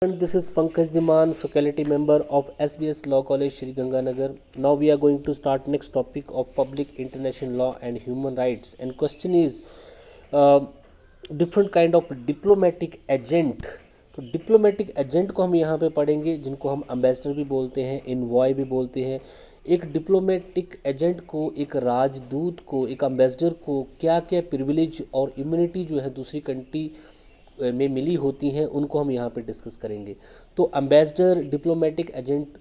And this is Pankaj Diman, faculty member of SBS Law College, Shri Ganganagar. Now we are going to start next topic of public international law and human rights. And question is uh, different kind of diplomatic agent. तो diplomatic agent को हम यहाँ पे पढ़ेंगे, जिनको हम ambassador भी बोलते हैं, इनवॉय भी बोलते हैं। एक डिप्लोमेटिक एजेंट को, एक राजदूत को, एक एम्बेसडर को क्या क्या प्रिविलेज और इम्यूनिटी जो है दूसरी कंट्री में मिली होती हैं, उनको हम यहाँ पे डिस्कस करेंगे। तो एम्बेसडर, डिप्लोमेटिक एजेंट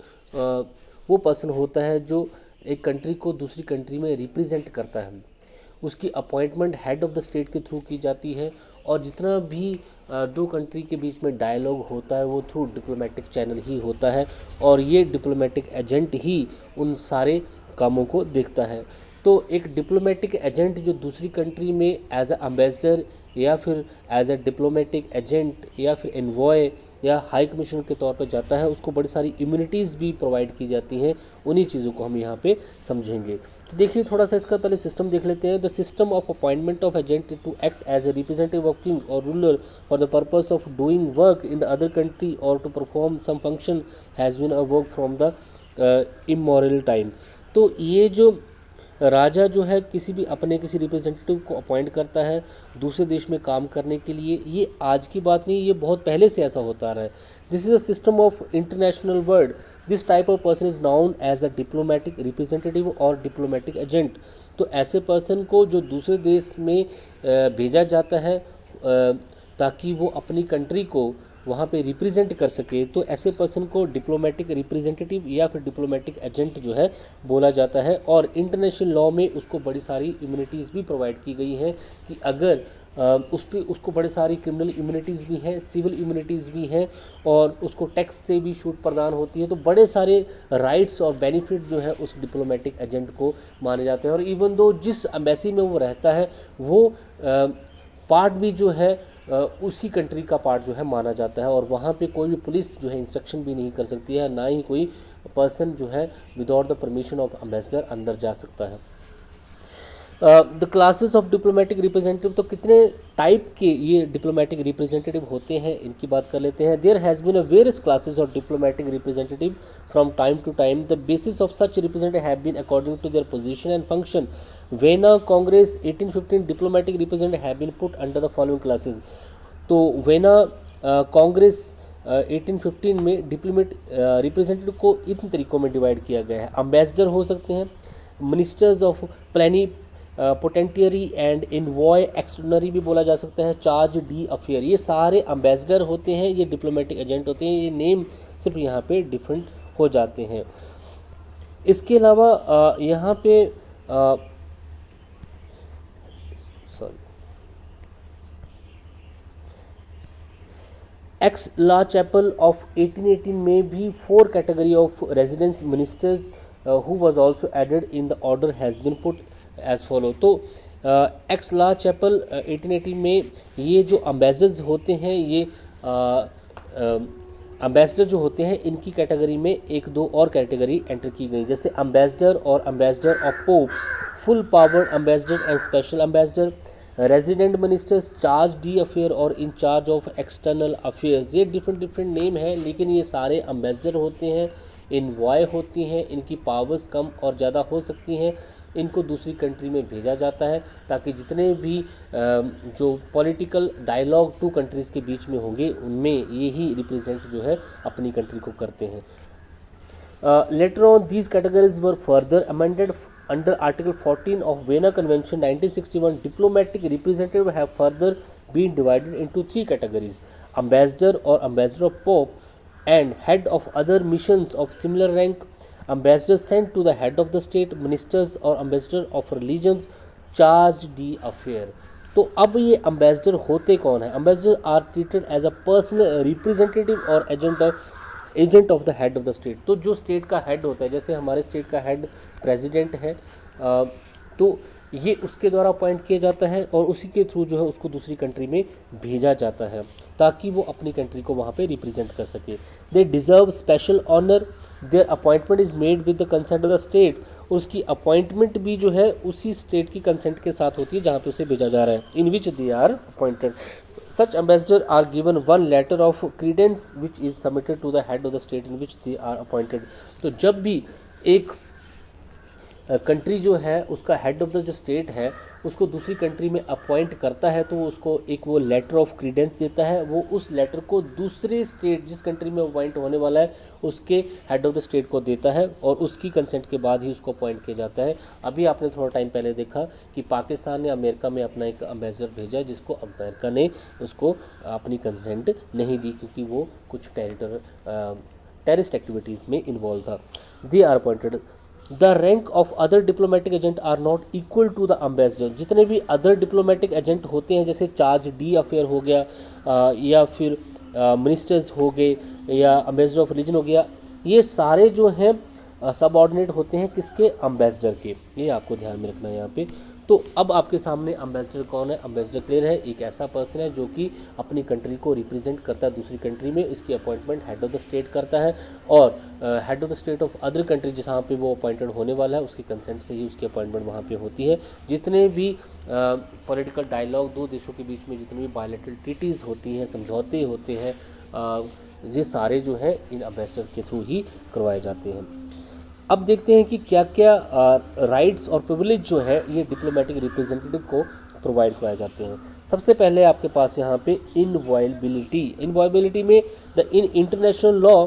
वो पर्सन होता है जो एक कंट्री को दूसरी कंट्री में रिप्रेजेंट करता है। उसकी appointment head of the state के थ्रू की जाती है, और जितना भी दो कंट्री के बीच में डायलॉग होता है वो थ्रू डिप्लोमेटिक चैनल ही होता है, और ये डिप्लोमेटिक एजेंट ही उन सारे कामों को देखता है। तो एक डिप्लोमेटिक एजेंट जो दूसरी कंट्री में एज अ एम्बेसडर या फिर एज अ डिप्लोमेटिक एजेंट या फिर एनवॉय या हाई कमिश्नर के तौर पर जाता है, उसको बड़ी सारी इम्यूनिटीज़ भी प्रोवाइड की जाती हैं। उन्हीं चीज़ों को हम यहाँ पे समझेंगे। तो देखिए, थोड़ा सा इसका पहले सिस्टम देख लेते हैं। The system of appointment of agent to act as a representative of king और ruler for the purpose of doing work in the other country और to perform some function has been a work from the immemorial time. तो ये जो राजा जो है किसी भी अपने किसी रिप्रेजेंटेटिव को अपॉइंट करता है दूसरे देश में काम करने के लिए, ये आज की बात नहीं, ये बहुत पहले से ऐसा होता आ रहा है। This is a system of international world. This type of person is known as a diplomatic representative और डिप्लोमेटिक एजेंट। तो ऐसे पर्सन को जो दूसरे देश में भेजा जाता है ताकि वो अपनी कंट्री को वहाँ पे रिप्रेजेंट कर सके, तो ऐसे पर्सन को डिप्लोमेटिक रिप्रेजेंटेटिव या फिर डिप्लोमेटिक एजेंट जो है बोला जाता है। और इंटरनेशनल लॉ में उसको बड़ी सारी इम्यूनिटीज़ भी प्रोवाइड की गई हैं कि अगर उसको बड़े सारी क्रिमिनल इम्यूनिटीज़ भी हैं, सिविल इम्यूनिटीज़ भी हैं, और उसको टैक्स से भी छूट प्रदान होती है। तो बड़े सारे राइट्स और बेनिफिट जो है उस डिप्लोमेटिक एजेंट को माने जाते हैं। और इवन दो जिस एम्बेसी में वो रहता है वो पार्ट भी जो है उसी कंट्री का पार्ट जो है माना जाता है, और वहाँ पे कोई भी पुलिस जो है इंस्पेक्शन भी नहीं कर सकती है, ना ही कोई पर्सन जो है without the permission of ambassador अंदर जा सकता है। The classes of diplomatic representative, तो कितने टाइप के ये डिप्लोमेटिक रिप्रेजेंटेटिव होते हैं इनकी बात कर लेते हैं। There has been a various classes of diplomatic representative from time to time. The basis of such representative have been according to their position and function. Vienna Congress 1815 diplomatic representative have been put under the following classes. तो Vienna Congress 1815 में diplomat representative को इन तरीक़ों में divide किया गया है। Ambassador हो सकते हैं, मिनिस्टर्स ऑफ प्लानी पोटेंटियरी एंड इनवॉय एक्सट्रनरी भी बोला जा सकता है, चार्ज डी अफेयर, ये सारे अम्बेसडर होते हैं, ये डिप्लोमेटिक एजेंट होते हैं। ये नेम सिर्फ यहाँ पे डिफरेंट हो जाते हैं। इसके अलावा यहाँ पे एक्स ला चैपल ऑफ 1818 में भी 4 category of residence ministers who was also added in the order has been put as follow. तो एक्स ला चैपल 1818 में ये जो अम्बेसडर्स होते हैं, ये अम्बेसडर जो होते हैं इनकी कैटेगरी में 1-2 और कैटेगरी एंटर की गई, जैसे अम्बेसडर और ambassador of pope, full power ambassador and special ambassador, resident ministers, charge d affaire और in charge of external affairs. ये डिफरेंट नेम हैं, लेकिन ये सारे अम्बेसडर होते हैं, इनवॉय होती हैं, इनकी पावर्स कम और ज़्यादा हो सकती हैं। इनको दूसरी कंट्री में भेजा जाता है ताकि जितने भी जो पॉलिटिकल डायलॉग 2 कंट्रीज़ के बीच में होंगे उनमें ये ही रिप्रेजेंट जो है अपनी कंट्री को करते हैं। Later on, these categories were further amended under Article 14 of Vienna Convention 1961. Diplomatic representatives have further been divided into 3 categories: ambassador or ambassador of Pope, and head of other missions of similar rank, ambassador sent to the head of the state, ministers or ambassador of religions, charged the affair. तो अब ये ambassador होते कौन है? Ambassador are treated as a personal representative और agent of the head of the state. तो जो state का हेड होता है, जैसे हमारे स्टेट का हेड प्रेसिडेंट है, तो ये उसके द्वारा अपॉइंट किया जाता है और उसी के थ्रू जो है उसको दूसरी कंट्री में भेजा जाता है ताकि वो अपनी कंट्री को वहाँ पे रिप्रेजेंट कर सके। They deserve special honour, their appointment is made with the consent of the state. उसकी अपॉइंटमेंट भी जो है उसी स्टेट की कंसेंट के साथ होती है जहाँ पे उसे भेजा जा रहा है, in which they are appointed. such ambassador are given one letter of credence which is submitted to the head of the state in which they are appointed. तो जब भी एक कंट्री जो है उसका हेड ऑफ द जो state है उसको दूसरी कंट्री में अपॉइंट करता है तो वो उसको एक वो लेटर ऑफ क्रीडेंस देता है, वो उस लेटर को दूसरे स्टेट जिस कंट्री में अपॉइंट होने वाला है उसके हेड ऑफ द स्टेट को देता है और उसकी कंसेंट के बाद ही उसको अपॉइंट किया जाता है। अभी आपने थोड़ा टाइम पहले देखा कि पाकिस्तान ने अमेरिका में अपना एक एम्बेसडर भेजा जिसको अमेरिका ने उसको अपनी कंसेंट नहीं दी क्योंकि वो कुछ टेररिस्ट एक्टिविटीज़ में इन्वॉल्व था। They are appointed. The rank of other diplomatic agent are not equal to the ambassador. जितने भी अदर डिप्लोमेटिक एजेंट होते हैं जैसे चार्ज डी अफेयर हो गया या फिर मिनिस्टर्स हो गए या एम्बेसडर ऑफ रिलीजन हो गया, ये सारे जो हैं सबऑर्डिनेट होते हैं किसके, एम्बेसडर के। ये आपको ध्यान में रखना है यहाँ पे। तो अब आपके सामने एम्बेसडर कौन है, एम्बेसडर क्लियर है, एक ऐसा पर्सन है जो कि अपनी कंट्री को रिप्रेजेंट करता है दूसरी कंट्री में, इसकी appointment head of the state करता है और head of the state of other country जहाँ पे वो अपॉइंटेड होने वाला है उसकी कंसेंट से ही उसकी अपॉइंटमेंट वहाँ पे होती है। जितने भी पॉलिटिकल डायलॉग दो देशों के बीच में जितनी भी बायलैटरल ट्रीटीज़ होती हैं, समझौते होते हैं, ये सारे जो है इन एम्बेसडर के थ्रू ही करवाए जाते हैं। अब देखते हैं कि क्या क्या राइट्स और प्रिविलेज जो है ये डिप्लोमेटिक रिप्रेजेंटेटिव को प्रोवाइड कराए जाते हैं। सबसे पहले आपके पास यहाँ पे इनवॉयबिलिटी में the in international law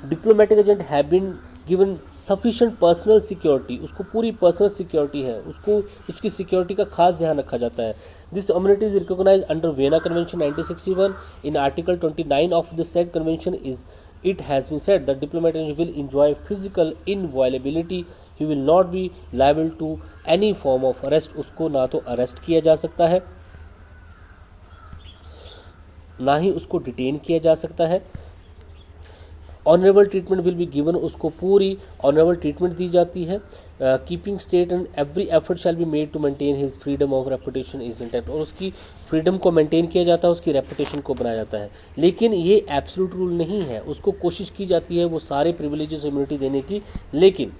diplomatic agent have been given sufficient personal security, उसको पूरी पर्सनल सिक्योरिटी है, उसको उसकी सिक्योरिटी का खास ध्यान रखा जाता है। This immunity is recognise under Vienna convention 1961 in article 29 of the said convention is it has been said that diplomat will enjoy physical inviolability, he will not be liable to any form of arrest, उसको ना तो arrest किया जा सकता है ना ही उसको detain किया जा सकता है। Honourable treatment will be given, उसको पूरी ऑनरेबल ट्रीटमेंट दी जाती है। Keeping state and every effort shall be made to maintain his freedom of reputation is intact, और उसकी फ्रीडम को मेंटेन किया जाता है, उसकी रेपुटेशन को बनाया जाता है। लेकिन ये एब्सोल्यूट रूल नहीं है, उसको कोशिश की जाती है वो सारे प्रिविलेजेस इम्यूनिटी देने की, लेकिन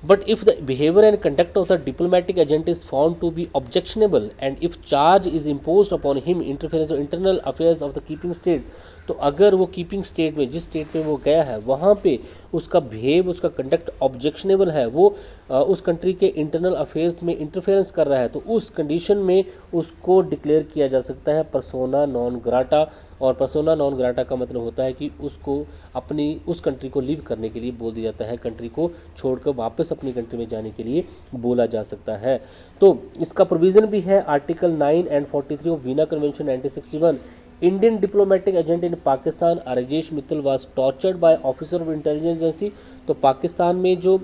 But if the behavior and conduct of the diplomatic agent is found to be objectionable and if charge is imposed upon him interference with internal affairs of the keeping state, तो अगर वो keeping state में जिस state में वो गया है वहाँ पे उसका बिहेव उसका कंडक्ट ऑब्जेक्शनेबल है, वो उस कंट्री के इंटरनल अफेयर्स में इंटरफेरेंस कर रहा है, तो उस कंडीशन में उसको डिक्लेयर किया जा सकता है पर्सोना नॉन ग्राटा। और पर्सोना नॉन ग्राटा का मतलब होता है कि उसको अपनी उस कंट्री को लीव करने के लिए बोल दिया जाता है, कंट्री को छोड़कर वापस अपनी कंट्री में जाने के लिए बोला जा सकता है। तो इसका प्रोविज़न भी है article 9 and 43 of Vienna convention 1961। Indian diplomatic agent in Pakistan Rajesh Mittal was tortured by officer of intelligence agency. तो पाकिस्तान में जो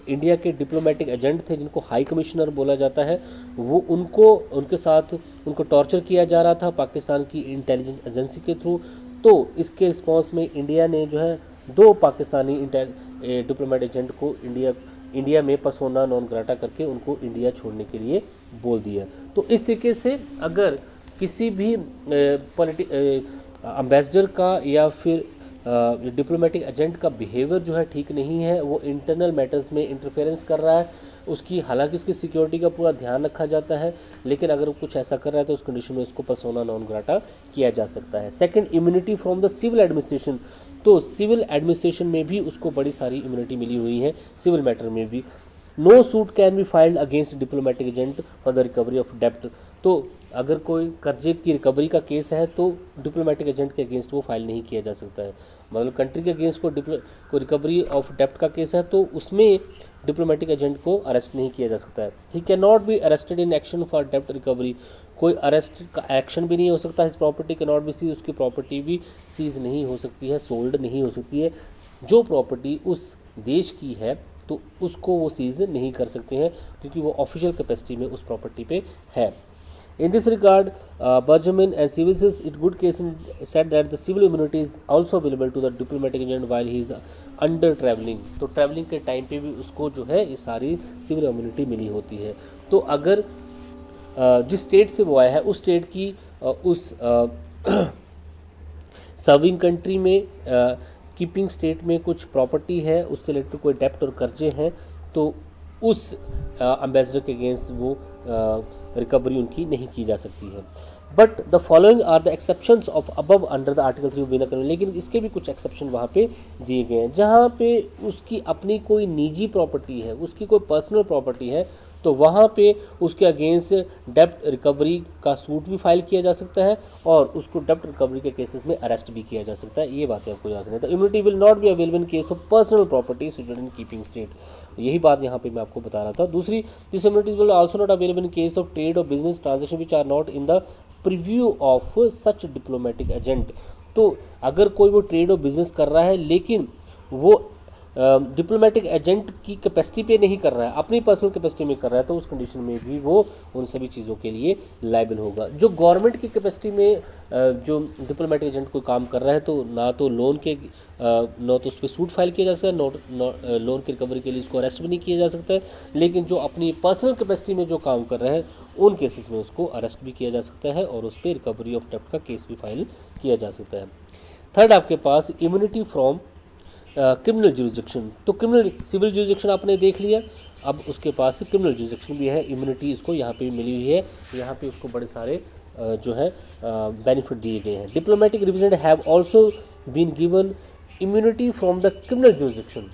इंडिया के डिप्लोमेटिक एजेंट थे जिनको हाई कमिश्नर बोला जाता है, वो उनके साथ उनको टॉर्चर किया जा रहा था पाकिस्तान की इंटेलिजेंस एजेंसी के थ्रू। तो इसके रिस्पॉन्स में इंडिया ने जो है 2 पाकिस्तानी डिप्लोमेटिक एजेंट को इंडिया में पर्सोना नॉन ग्राटा करके उनको इंडिया छोड़ने के लिए बोल दिया। तो इस तरीके से अगर किसी भी एम्बेसडर का या फिर डिप्लोमेटिक एजेंट का बिहेवियर जो है ठीक नहीं है, वो इंटरनल मैटर्स में इंटरफेरेंस कर रहा है, उसकी हालांकि उसकी सिक्योरिटी का पूरा ध्यान रखा जाता है, लेकिन अगर वो कुछ ऐसा कर रहा है तो उस कंडीशन में उसको पर्सोना नॉन ग्राटा किया जा सकता है। Second, immunity from the civil administration. तो सिविल एडमिनिस्ट्रेशन में भी उसको बड़ी सारी इम्यूनिटी मिली हुई है, सिविल मैटर में भी। No suit can be filed against diplomatic agent for the recovery of डेप्ट। तो अगर कोई कर्जे की रिकवरी का केस है तो डिप्लोमेटिक एजेंट के अगेंस्ट वो फाइल नहीं किया जा सकता है। मतलब कंट्री के अगेंस्ट को रिकवरी ऑफ डेप्ट का केस है तो उसमें डिप्लोमेटिक एजेंट को अरेस्ट नहीं किया जा सकता है। He can not be arrested in action for डेप्ट रिकवरी। कोई अरेस्ट का एक्शन भी नहीं हो सकता। His property can not be seize, उसकी प्रॉपर्टी भी सीज नहीं हो सकती है, सोल्ड नहीं हो सकती है। जो प्रॉपर्टी उस देश की है तो उसको वो सीज नहीं कर सकते हैं क्योंकि वो ऑफिशियल कैपेसिटी में उस प्रॉपर्टी पे है। In this regard, Bergman and Civils in good case said that the civil immunity is also available to the diplomatic agent while he is under travelling। तो ट्रैवलिंग के टाइम पे भी उसको जो है ये सारी सिविल इम्यूनिटी मिली होती है। तो अगर जिस स्टेट से वो आया है उस स्टेट की उस सर्विंग कंट्री में कीपिंग स्टेट में कुछ प्रॉपर्टी है, उससे रिलेटेड कोई डेप्ट और कर्जे हैं, तो उस एम्बेसडर के अगेंस्ट वो रिकवरी उनकी नहीं की जा सकती है। But the following are the exceptions of above under the article 3 of Vienna convention, लेकिन इसके भी कुछ एक्सेप्शन वहाँ पे दिए गए हैं। जहाँ पे उसकी अपनी कोई निजी प्रॉपर्टी है, उसकी कोई पर्सनल प्रॉपर्टी है, तो वहाँ पे उसके अगेंस्ट डेब्ट रिकवरी का सूट भी फाइल किया जा सकता है और उसको डेब्ट रिकवरी के केसेस में अरेस्ट भी किया जा सकता है। ये बातें आपको याद रखनी है। तो immunity will not be available in case of personal property situated in keeping state, यही बात यहाँ पे मैं आपको बता रहा था। दूसरी, this immunities will also not available in case of trade और business transaction which are not in the purview of such diplomatic agent. तो अगर कोई वो ट्रेड और बिजनेस कर रहा है लेकिन वो डिप्लोमेटिक एजेंट की कैपेसिटी पे नहीं कर रहा है, अपनी पर्सनल कैपेसिटी में कर रहा है, तो उस कंडीशन में भी वो उन सभी चीज़ों के लिए लायबल होगा। जो गवर्नमेंट की कैपेसिटी में जो डिप्लोमेटिक एजेंट कोई काम कर रहा है, तो ना तो लोन के ना तो उस पर सूट फाइल किया जा सकता है, लोन की रिकवरी के लिए उसको अरेस्ट भी नहीं किया जा सकता है, लेकिन जो अपनी पर्सनल कैपेसिटी में जो काम कर रहे हैं उन केसेस में उसको अरेस्ट भी किया जा सकता है और उस पर रिकवरी ऑफ डेब्ट का केस भी फाइल किया जा सकता है। थर्ड, आपके पास इम्यूनिटी फ्रॉम क्रिमिनल जुरिसडिक्शन। तो क्रिमिनल सिविल जुरिसडिक्शन आपने देख लिया, अब उसके पास क्रिमिनल जुरिसडिक्शन भी है, इम्यूनिटी इसको यहाँ पे मिली हुई है, यहाँ पे उसको बड़े सारे जो है बेनिफिट दिए गए हैं। Diplomatic representative have also been given immunity from the criminal jurisdiction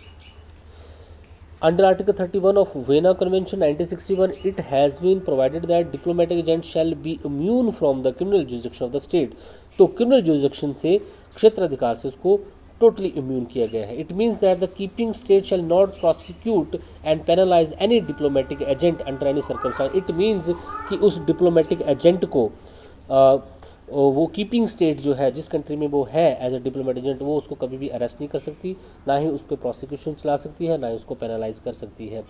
under Article 31 of Vienna Convention 1961. It has been provided that diplomatic agents shall be immune from the criminal jurisdiction of the state. तो criminal jurisdiction से, क्षेत्र अधिकार से उसको totally immune किया गया है। It means that the keeping state shall not prosecute and penalise any diplomatic agent under any circumstance. It means कि उस डिप्लोमेटिक एजेंट को वो कीपिंग स्टेट जो है, जिस कंट्री में वो है एज ए डिप्लोमेटिक एजेंट, वो उसको कभी भी अरेस्ट नहीं कर सकती, ना ही उस पर प्रोसिक्यूशन चला सकती है, ना ही उसको पेनलाइज कर सकती है।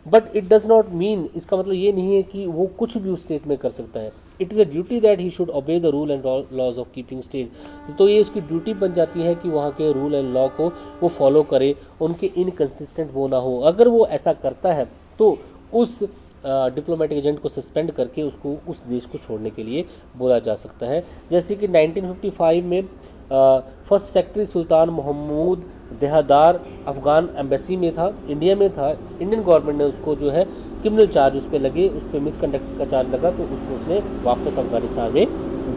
But it does not mean, इसका मतलब ये नहीं है कि वो कुछ भी उस स्टेट में कर सकता है। It is a duty that he should obey the rule and laws of keeping state. तो ये उसकी ड्यूटी बन जाती है कि वहाँ के रूल एंड लॉ को वो फॉलो करे, उनके इनकन्सिस्टेंट वो ना हो। अगर वो ऐसा करता है तो उस डिप्लोमेटिक एजेंट को सस्पेंड करके उसको उस देश को छोड़ने के लिए बोला जा सकता है। जैसे कि 1955 में फर्स्ट सेक्रेटरी सुल्तान महमूद देहदार अफ़गान एम्बेसी में था, इंडिया में था। इंडियन गवर्नमेंट ने उसको जो है क्रिमिनल चार्ज उस पर लगे, उस पर मिसकंडक्ट का चार्ज लगा, तो उसको उसने वापस अफ़गानिस्तान में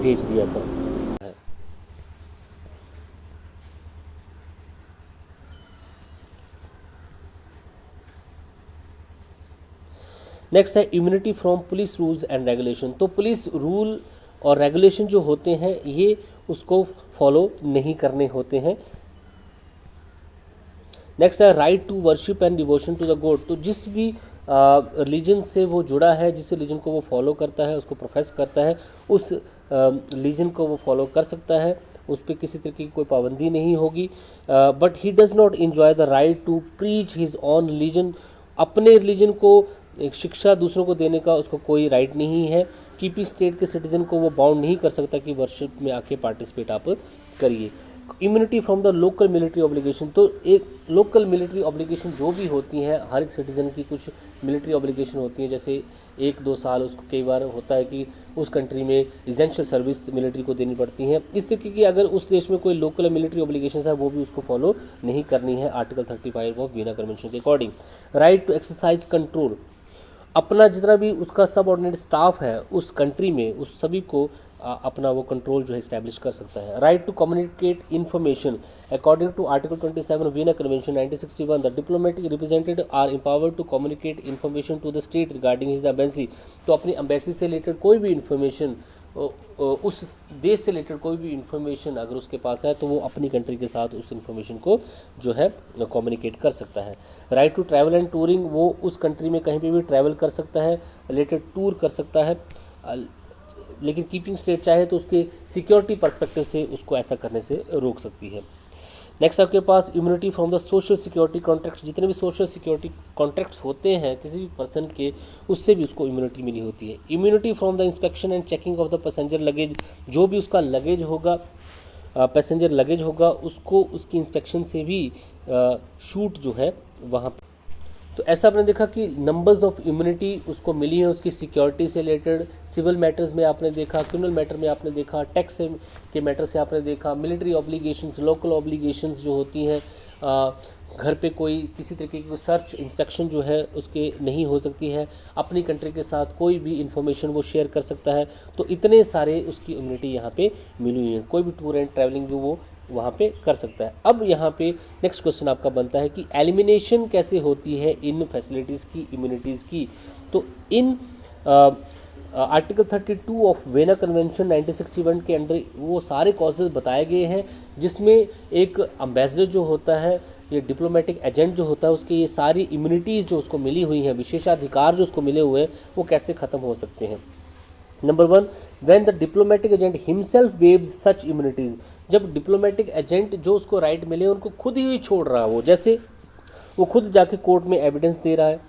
भेज दिया था। नेक्स्ट है immunity from police rules and regulation. तो पुलिस रूल और रेगुलेशन जो होते हैं ये उसको फॉलो नहीं करने होते हैं। नेक्स्ट है right to worship and devotion to the God. तो जिस भी रिलीजन से वो जुड़ा है, जिस रिलीजन को वो फॉलो करता है, उसको प्रोफेस करता है, उस रिलीजन को वो फॉलो कर सकता है, उस पर किसी तरह की कोई पाबंदी नहीं होगी। But he does not enjoy the right to preach his own religion. अपने रिलीजन को एक शिक्षा दूसरों को देने का उसको कोई राइट नहीं है। कीपिंग स्टेट के सिटीजन को वो बाउंड नहीं कर सकता कि वर्शिप में आके पार्टिसिपेट आप करिए। Immunity from the local military obligation. तो एक लोकल मिलिट्री ऑब्लिगेशन जो भी होती हैं, हर एक सिटीज़न की कुछ मिलिट्री ऑब्लिगेशन होती है, जैसे 1-2 साल उसको कई बार होता है कि उस कंट्री में एसेंशियल सर्विस मिलिट्री को देनी पड़ती है। इस तरीके की अगर उस देश में कोई लोकल मिलिट्री ऑब्लिगेशन है वो भी उसको फॉलो नहीं करनी है आर्टिकल 35 ऑफ वीना कन्वेंशन के according. Right to exercise control. अपना जितना भी उसका सबऑर्डिनेट स्टाफ है उस कंट्री में, उस सभी को अपना वो कंट्रोल जो है इस्टेब्लिश कर सकता है। Right to communicate information. According to article 27 Vienna convention 1961, the diplomatic representative are empowered to communicate information to the state regarding his embassy. तो अपनी एम्बेसी से रिलेटेड कोई भी इन्फॉर्मेशन, उस देश से रिलेटेड कोई भी इन्फॉर्मेशन अगर उसके पास है तो वो अपनी कंट्री के साथ उस इन्फॉर्मेशन को जो है कम्युनिकेट कर सकता है। Right to travel and touring. वो उस कंट्री में कहीं पे भी ट्रैवल कर सकता है, रिलेटेड टूर कर सकता है, लेकिन कीपिंग स्टेट चाहे तो उसके सिक्योरिटी पर्सपेक्टिव से उसको ऐसा करने से रोक सकती है। नेक्स्ट आपके पास immunity from the social security contracts. जितने भी सोशल सिक्योरिटी कॉन्ट्रैक्ट्स होते हैं किसी भी पर्सन के, उससे भी उसको इम्यूनिटी मिली होती है। Immunity from the inspection and checking of the passenger luggage. जो भी उसका लगेज होगा, पैसेंजर लगेज होगा, उसको उसकी इंस्पेक्शन से भी छूट जो है वहाँ। तो ऐसा आपने देखा कि नंबर्स ऑफ इम्यूनिटी उसको मिली है उसकी सिक्योरिटी से रिलेटेड। सिविल मैटर्स में आपने देखा, क्रिमिनल मैटर में आपने देखा, टैक्स के मैटर से आपने देखा, मिलिट्री ऑब्लिगेशंस, लोकल ऑब्लिगेशंस जो होती हैं, घर पे कोई किसी तरीके की सर्च इंस्पेक्शन जो है उसके नहीं हो सकती है, अपनी कंट्री के साथ कोई भी इंफॉर्मेशन वो शेयर कर सकता है। तो इतने सारे उसकी इम्यूनिटी यहाँ पे मिली हुई है, कोई भी टूर एंड ट्रैवलिंग जो वो वहाँ पे कर सकता है। अब यहाँ पे नेक्स्ट क्वेश्चन आपका बनता है कि एलिमिनेशन कैसे होती है इन फैसिलिटीज़ की, इम्यूनिटीज़ की। तो in article 32 of vena convention 1961 के अंडर वो सारे कॉजेज बताए गए हैं, जिसमें एक एम्बेसडर जो होता है, ये डिप्लोमेटिक एजेंट जो होता है, उसकी ये सारी इम्यूनिटीज़ जो उसको मिली हुई हैं, विशेषाधिकार जो उसको मिले हुए हैं, वो कैसे ख़त्म हो सकते हैं। Number 1, when the diplomatic agent himself waves such immunities, जब डिप्लोमेटिक एजेंट जो उसको राइट मिले उनको खुद ही छोड़ रहा हो, जैसे वो खुद जाके कोर्ट में एविडेंस दे रहा है,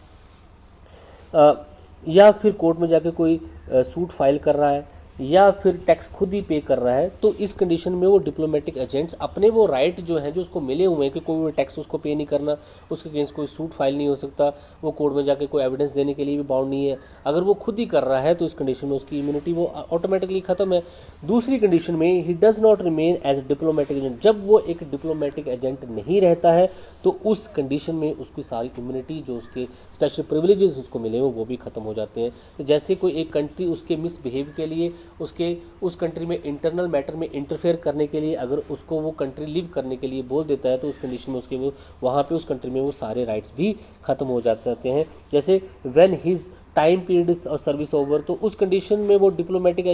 या फिर कोर्ट में जाके कोई सूट फाइल कर रहा है, या फिर टैक्स खुद ही पे कर रहा है, तो इस कंडीशन में वो डिप्लोमेटिक एजेंट्स अपने वो राइट जो हैं, जो उसको मिले हुए हैं कि कोई टैक्स उसको पे नहीं करना, उसके अगेंस्ट कोई सूट फाइल नहीं हो सकता, वो कोर्ट में जाके कोई एविडेंस देने के लिए भी बाउंड नहीं है। अगर वो खुद ही कर रहा है तो इस कंडीशन में उसकी इम्यूनिटी वो ऑटोमेटिकली ख़त्म है। दूसरी कंडीशन में he does not remain as a diplomatic agent, जब वो एक डिप्लोमेटिक एजेंट नहीं रहता है तो उस कंडीशन में उसकी सारी इम्यूनिटी जो उसके स्पेशल प्रिविलेजेस उसको मिले हुए वो भी ख़त्म हो जाते हैं। तो जैसे कोई एक कंट्री उसके मिसबिहेव के लिए, उसके उस कंट्री में इंटरनल मैटर में इंटरफेयर करने के लिए अगर उसको वो कंट्री लीव करने के लिए बोल देता है, तो उस कंडीशन में उसके वो वहाँ पे उस कंट्री में वो सारे राइट्स भी ख़त्म हो जाते हैं। जैसे when his time period is और सर्विस ओवर, तो उस कंडीशन में वो डिप्लोमेटिक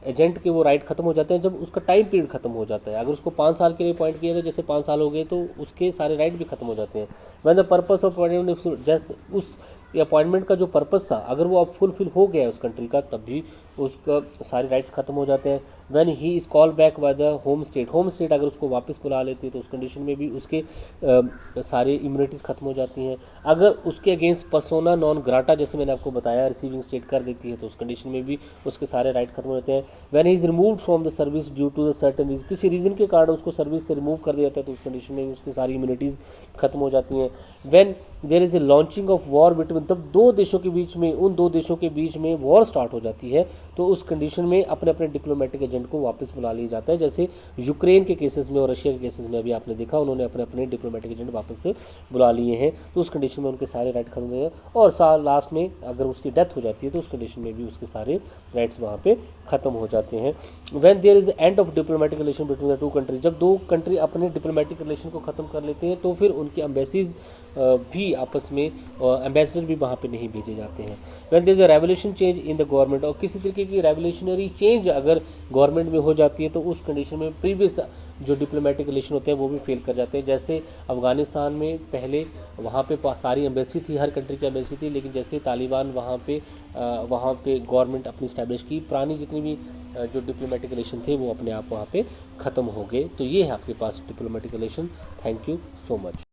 एजेंट के वो राइट खत्म हो जाते हैं जब उसका टाइम पीरियड खत्म हो जाता है। अगर उसको 5 साल के लिए अपॉइंट किया था, जैसे 5 साल हो गए, तो उसके सारे राइट भी खत्म हो जाते हैं। When the purpose of appointment, जैसे उस अपॉइंटमेंट का जो पर्पस था अगर वो अब फुलफिल हो गया है उस कंट्री का, तब भी उसका सारे राइट्स खत्म हो जाते हैं। When he is call back by the home state, home state अगर उसको वापस बुला लेती है तो उस कंडीशन में भी उसके सारे इम्यूनिटीज़ खत्म हो जाती हैं। अगर उसके अगेंस्ट पर्सोना नॉन ग्राटा, जैसे मैंने आपको बताया, रिसीविंग स्टेट कर देती है, तो उस कंडीशन में भी उसके सारे राइट खत्म हो जाते हैं। When he is removed from the service due to the certain reason, किसी रीज़न के कारण उसको सर्विस से रिमूव कर दिया जाता है, तो उस कंडीशन में भी उसकी सारी इम्यूनिटीज़ खत्म हो जाती हैं। When there is a launching of war between, तब दो देशों के बीच में, उन दो देशों के बीच में वॉर स्टार्ट हो जाती है, तो उस कंडीशन में अपने अपने डिप्लोमेटिक एजेंट को वापस बुला लिया जाता है। जैसे यूक्रेन के केसेस में और रशिया के केसेस में अभी आपने देखा, उन्होंने अपने अपने डिप्लोमेटिक एजेंट वापस से बुला लिए हैं, तो उस कंडीशन में उनके सारे राइट खत्म हो जाते हैं। और लास्ट में अगर उसकी डेथ हो जाती है तो उस कंडीशन में भी उसके सारे राइट्स वहाँ पे ख़त्म हो जाते हैं। When there is end of diplomatic relation between the two countries, जब दो कंट्री अपने डिप्लोमेटिक रिलेशन को ख़त्म कर लेते हैं तो फिर उनके एम्बेसीज भी आपस में, एम्बेसडर भी वहाँ पे नहीं भेजे जाते हैं। When there is a revolution change in the government, और किसी तरीके की रेवोल्यूशनरी चेंज अगर गवर्नमेंट में हो जाती है तो उस कंडीशन में प्रीवियस जो डिप्लोमेटिक रिलेशन होते हैं वो भी फेल कर जाते हैं। जैसे अफ़गानिस्तान में पहले वहाँ पे सारी एम्बेसी थी, हर कंट्री की एम्बेसी थी, लेकिन जैसे तालिबान वहाँ पे गवर्नमेंट अपनी इस्टेब्लिश की, पुरानी जितनी भी जो डिप्लोमेटिक रिलेशन थे वो अपने आप वहाँ पे ख़त्म हो गए। तो ये है आपके पास diplomatic relation. Thank you so much.